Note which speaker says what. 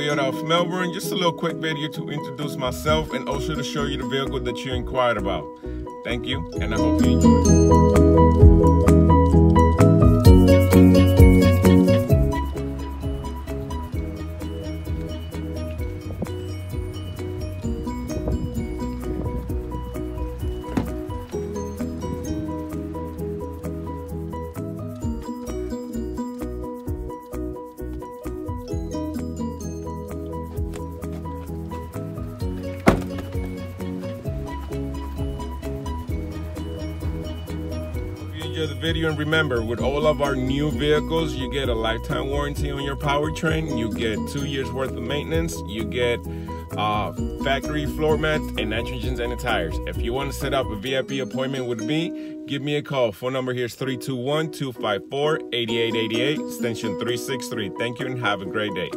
Speaker 1: Toyota of Melbourne. Just a little quick video to introduce myself and also to show you the vehicle that you inquired about. Thank you, and I hope you enjoy. The video, and remember, with all of our new vehicles, you get a lifetime warranty on your powertrain, you get 2 years worth of maintenance, you get factory floor mats and nitrogens and the tires. If you want to set up a VIP appointment with me, give me a call. Phone number here is 321-254-8888, extension 363. Thank you and have a great day.